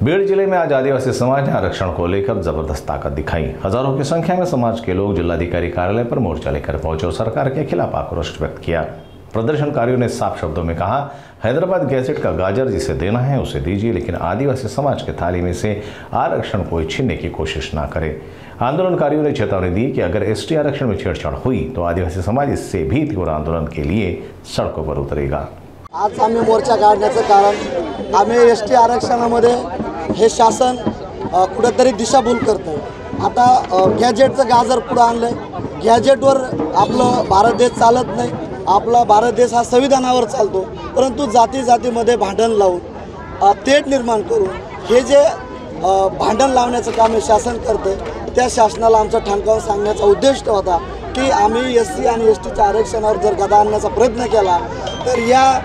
बीड़ जिले में आज आदिवासी समाज ने आरक्षण को लेकर जबरदस्त ताकत दिखाई। हजारों की संख्या में समाज के लोग जिलाधिकारी कार्यालय पर मोर्चा लेकर पहुंचे और सरकार के खिलाफ आक्रोश व्यक्त किया। प्रदर्शनकारियों ने साफ शब्दों में कहा, हैदराबाद गैजेट का गाजर जिसे देना है उसे दीजिए, लेकिन आदिवासी समाज के थाली में से आरक्षण कोई छीनने की कोशिश ना करे। आंदोलनकारियों ने चेतावनी दी कि अगर एसटी आरक्षण में छेड़छाड़ हुई तो आदिवासी समाज इससे भी तीव्र आंदोलन के लिए सड़कों पर उतरेगा। आज आम्ही मोर्चा काढण्याचं कारण आम्ही एसटी आरक्षणामध्ये हे शासन कुठेतरी दिशाभूल करतं। आता गॅजेटचं गाजर पुढे आणलंय। गॅजेटवर आपलं भारत देश चालत नाही। आपला भारत देश हा संविधानावर चालतो, परंतु जाती जातीमध्ये भांडण लावून तेढ निर्माण करून हे जे भांडण लावण्याचं काम हे शासन करतं, त्या शासनाला आमचा ठणकावून सांगण्याचा उद्देश होता की आम्ही एससी आणि एसटीच्या आरक्षणावर जर गदा आणण्याचा प्रयत्न केला तर या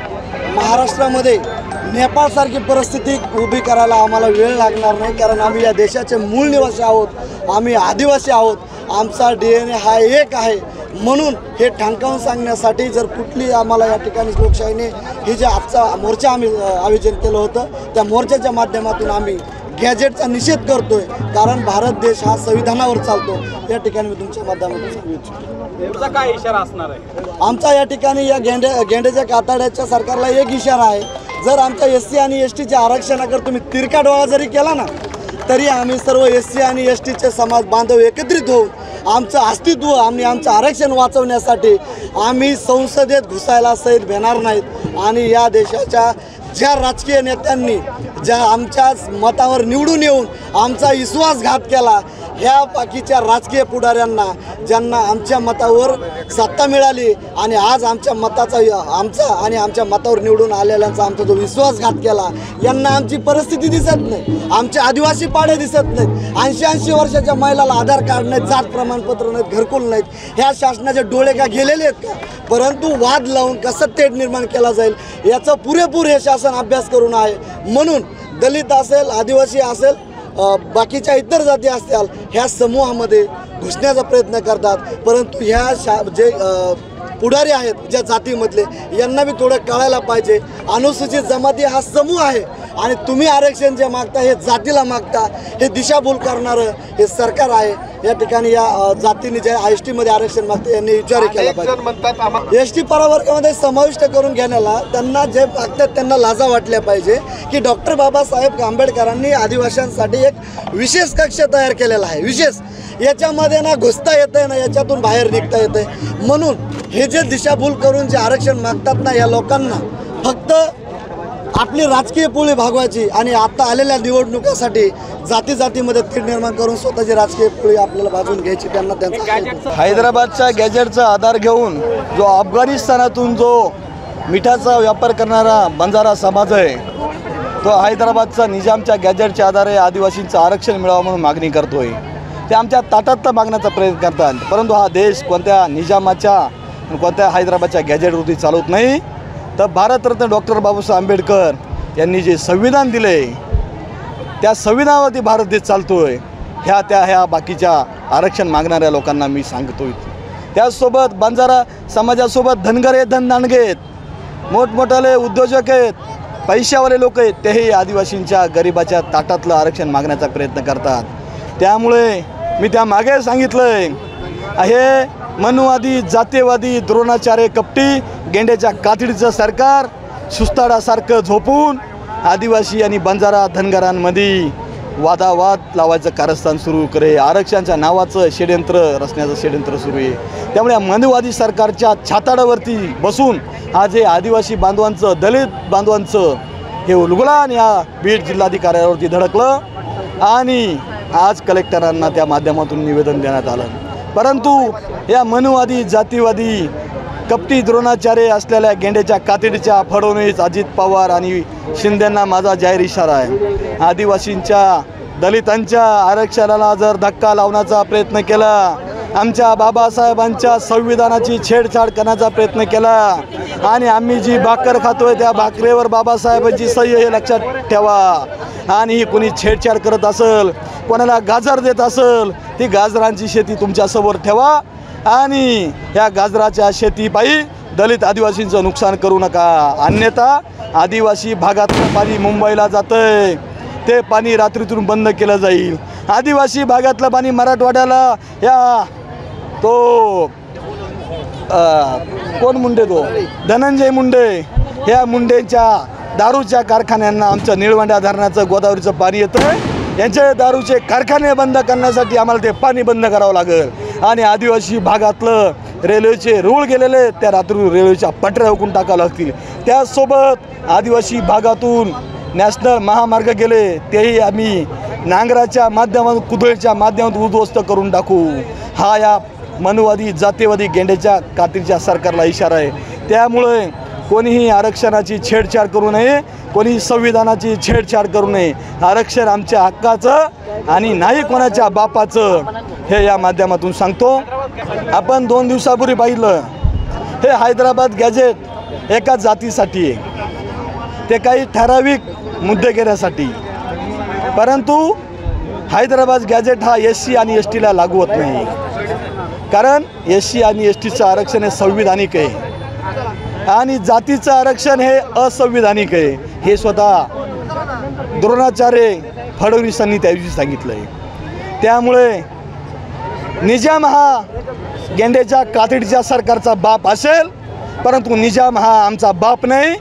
महाराष्ट्रामध्ये नेपाळसारखी परिस्थिती उभी करायला आम्हाला वेळ लागणार नाही, कारण आम्ही या देशाचे मूळ निवासी आहोत, आम्ही आदिवासी आहोत, आमचा DNA हा एक आहे। म्हणून हे ठणकावून सांगण्यासाठी जर कुठली आम्हाला या ठिकाणी लोकशाहीने हे जे आजचा मोर्चा आम्ही आयोजन केलं होतं, त्या मोर्चाच्या माध्यमातून आम्ही गॅजेटचा निषेध करतोय, कारण भारत देश हा संविधानावर चालतो। या ठिकाणी मी तुमच्या माध्यमातून सांगू इच्छितो। तुमचा काय इशारा असणार आहे? आमचा या ठिकाणी या गेंड्याच्या कातड्याच्या सरकारला एक इशारा आहे, जर आमच्या एससी आणि एसटीच्या आरक्षणाकडे तुम्ही तिरका डोळा जरी केला ना, तरी आम्ही सर्व एससी आणि एसटीचे समाज बांधव एकत्रित होऊन आमचं अस्तित्व आणि आमचं आरक्षण वाचवण्यासाठी आम्ही संसदेत घुसायला सहित भेणार नाहीत। आणि या देशाच्या ज्या राजकीय नेत्यांनी ज्या आमच्या मतावर निवडून येऊन आमचा विश्वासघात केला, ह्या बाकीच्या राजकीय पुढाऱ्यांना ज्यांना आमच्या मतावर सत्ता मिळाली आणि आज आमच्या मतावर निवडून आलेल्यांचा आमचा जो विश्वासघात केला, यांना आमची परिस्थिती दिसत नाही, आमचे आदिवासी पाडे दिसत नाहीत, 80 वर्षाच्या महिलाला आधार कार्ड नाहीत, जात प्रमाणपत्र नाहीत, घरकुल नाहीत, ह्या शासनाचे डोळे का गेलेले आहेत का? परंतु वाद लावून कसं तेढ निर्माण केला जाईल याचा पुरेपूर हे शासन अभ्यास करून आहे। म्हणून दलित असेल, आदिवासी असेल, बाकीच्या इतर जाती असतील, ह्या समूहामध्ये घुसण्याचा प्रयत्न करतात, परंतु ह्या जे पुढारी आहेत ज्या जातीमधले, यांना बी थोडं कळायला पाहिजे, अनुसूचित जमाती हा समूह आहे आणि तुम्ही आरक्षण जे मागता हे जातीला मागता, हे दिशाभूल करणारं हे सरकार आहे। या ठिकाणी या जातीने जे एसटीमध्ये आरक्षण मागते यांनी विचार केला पाहिजे। एसटी प्रवर्गामध्ये समाविष्ट करून घेण्याला त्यांना जे मागतात त्यांना लाजा वाटल्या पाहिजे की डॉक्टर बाबासाहेब आंबेडकरांनी आदिवासींसाठी एक विशेष कक्ष तयार केलेला आहे, विशेष। याच्यामध्ये ना घुसता येतंय ना याच्यातून बाहेर निघता येतंय। म्हणून हे जे दिशाभूल करून जे आरक्षण मागतात ना, या लोकांना फक्त आपली राजकीय पोळी भागवायची आणि आता आलेल्या निवडणुकासाठी जाती जातीमध्ये तीड निर्माण करून स्वतःची राजकीय पोळी आपल्याला भाजून घ्यायची, त्यांना त्यांचा हैदराबादच्या गॅजेटचा आधार घेऊन जो अफगाणिस्तानातून जो मिठाचा व्यापार करणारा बंजारा समाज आहे, तो हैदराबादचा निजामच्या गॅजेटच्या आधारे आदिवासींचं आरक्षण मिळावं म्हणून मागणी करतोय। ते आमच्या ताटात मागण्याचा प्रयत्न करतात, परंतु हा देश कोणत्या निजामाच्या कोणत्या हैदराबादच्या गॅजेटवरती चालवत नाही, तर भारतरत्न डॉक्टर बाबासाहेब आंबेडकर यांनी जे संविधान दिले त्या संविधानावरती भारत देश चालतोय। ह्या बाकीच्या आरक्षण मागणाऱ्या लोकांना मी सांगतोय। त्याचसोबत बंजारा समाजासोबत धनगर आहेत, धनदांडगे आहेत, मोठमोठाले उद्योजक आहेत, पैशावाले लोक आहेत, तेही आदिवासींच्या गरिबाच्या ताटातलं आरक्षण मागण्याचा प्रयत्न करतात। त्यामुळे मी त्या मागे सांगितलंय, हे मनुवादी, जातीवादी, द्रोणाचार्य, कपटी, गेंड्याच्या कातडीचं सरकार सुस्ताडासारखं झोपून आदिवासी आणि बंजारा धनगरांमध्ये वादावाद लावायचं कारस्थान सुरू करे, आरक्षणाच्या नावाचं षड्यंत्र रचण्याचं षड्यंत्र सुरू आहे। त्यामुळे मनुवादी सरकारच्या छाताडावरती बसून आज हे आदिवासी बांधवांचं, दलित बांधवांचं हे उलगुलान या बीड जिल्हाधिकाऱ्यावरती धडकलं आणि आज कलेक्टरांना त्या माध्यमातून निवेदन देण्यात आलं। परंतु या मनुवादी, जातीवादी, कपटी, द्रोणाचार्य असलेल्या गेंड्याच्या कातडीच्या फडणवीस, अजित पवार आणि शिंदेंना माझा जाहीर इशारा आहे, आदिवासींच्या, दलितांच्या आरक्षणाला जर धक्का लावण्याचा प्रयत्न केला, आमच्या बाबासाहेबांच्या संविधानाची छेडछाड करण्याचा प्रयत्न केला आणि आम्ही जी भाकर खातोय त्या भाकरीवर बाबासाहेबांची सही हे लक्षात ठेवा। आणि कुणी छेडछाड करत असेल, कोणाला गाजर देत असेल, ती गाजरांची शेती तुमच्यासमोर ठेवा आणि या गाजराच्या शेतीपायी दलित आदिवासींचं नुकसान करू नका, अन्यथा आदिवासी भागातलं पाणी मुंबईला जातंय, ते पाणी रात्रीतून बंद केलं जाईल. आदिवासी भागातलं पाणी मराठवाड्याला या तो कोण मुंडे तो धनंजय मुंडे ह्या मुंडेच्या दारूच्या कारखान्यांना आमचं निळवंडा धरणाचं गोदावरीचं पाणी येतं. यांचे दारूचे कारखाने बंद करण्यासाठी आम्हाला ते पाणी बंद करावं लागेल. आणि आदिवासी भागातलं रेल्वेचे रूळ गेलेले त्या रात्री रेल्वेच्या पटऱ्या हुकून टाकावं लागतील. त्याचसोबत आदिवासी भागातून नॅशनल महामार्ग गेले तेही आम्ही नांगराच्या माध्यमातून कुदळीच्या माध्यमातून उद्ध्वस्त करून टाकू. हा या मनुवादी जातीवादी गेंड्याच्या कातीच्या सरकारला इशारा आहे. त्यामुळे कोणीही आरक्षणाची छेडछाड करू नये, कोणी संविधानाची छेडछाड करू नये. आरक्षण आमच्या हक्काचं आणि नाही कोणाच्या बापाचं हे या माध्यमातून सांगतो. आपण 2 दिवसापूर्वी पाहिलं हे हैदराबाद गॅजेट एका जातीसाठी आहे, ते काही ठराविक मुद्दे घेण्यासाठी. परंतु हैदराबाद गॅजेट हा SC आणि STला लागू होत नाही, कारण SC आणि STचं आरक्षण हे संविधानिक आहे आणि जातीचं आरक्षण हे असंविधानिक आहे. हे स्वतः द्रोणाचार्य फडणवीसांनी त्या दिवशी सांगितलं आहे. त्यामुळे निजाम हा गेंड्याच्या कातडीच्या सरकारचा बाप असेल, परंतु निजाम हा आमचा बाप नाही.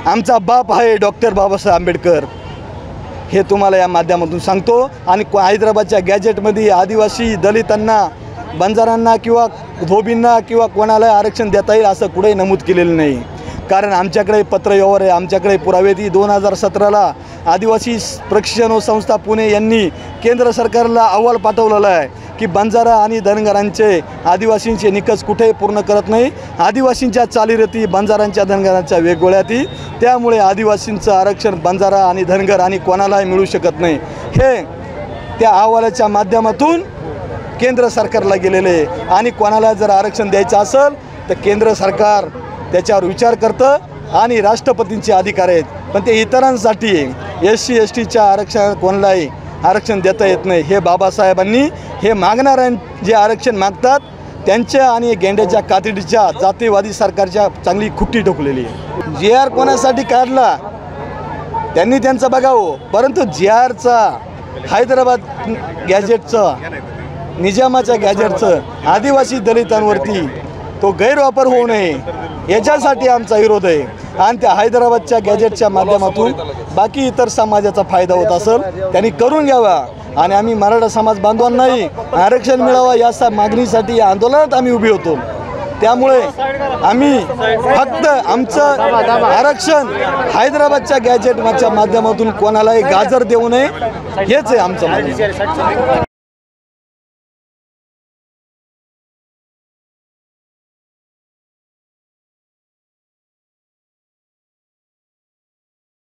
आमचा बाप आहे डॉक्टर बाबासाहेब आंबेडकर. हे तुम्हाला या माध्यमातून सांगतो. आणि हैदराबादच्या गॅजेटमध्ये आदिवासी दलितांना बंजारांना किंवा धोबींना किंवा कोणाला आरक्षण देता येईल असं कुठेही नमूद केलेलं नाही. कारण आमच्याकडे पत्रव्यवहार आहे, आमच्याकडे पुरावे. 2017ला आदिवासी प्रशिक्षण संस्था पुणे यांनी केंद्र सरकारला अहवाल पाठवलेला आहे की बंजारा आणि धनगरांचे आदिवासींचे निकष कुठेही पूर्ण करत नाही. आदिवासींच्या चालीरीती बंजारांच्या धनगरांच्या वेगवेगळ्या. त्यामुळे आदिवासींचं आरक्षण बंजारा आणि धनगर आणि कोणालाही मिळू शकत नाही. हे त्या अहवालाच्या माध्यमातून केंद्र सरकारला गेलेले. आणि कोणाला जर आरक्षण द्यायचं असेल तर केंद्र सरकार त्याच्यावर विचार करतं आणि राष्ट्रपतींचे अधिकार आहेत, पण ते इतरांसाठी SC STच्या आरक्षण कोणालाही आरक्षण देता येत नाही. हे बाबासाहेबांनी हे मागणाऱ्यां जे आरक्षण मागतात त्यांच्या आणि गेंड्याच्या कातडीच्या जातीवादी सरकारच्या चांगली खुट्टी ठोकलेली आहे. JR कोणासाठी काढला त्यांनी त्यांचं बघावं, परंतु JRचा हैदराबाद गॅजेटचं निजामाच्या गॅजेटचं आदिवासी दलितांवरती तो गैरवापर होऊ नये याच्यासाठी आमचा विरोध आहे. आणि त्या हैदराबादच्या गॅजेटच्या माध्यमातून बाकी इतर समाजाचा फायदा होत असेल त्यांनी करून घ्यावा. आणि आम्ही मराठा समाज बांधवांनाही आरक्षण मिळावं या मागणीसाठी या आंदोलनात आम्ही उभी होतो. त्यामुळे आम्ही फक्त आमचं आरक्षण हैदराबादच्या गॅजेटच्या माध्यमातून कोणालाही गाजर देऊ नये हेच आहे आमचं म्हणणं.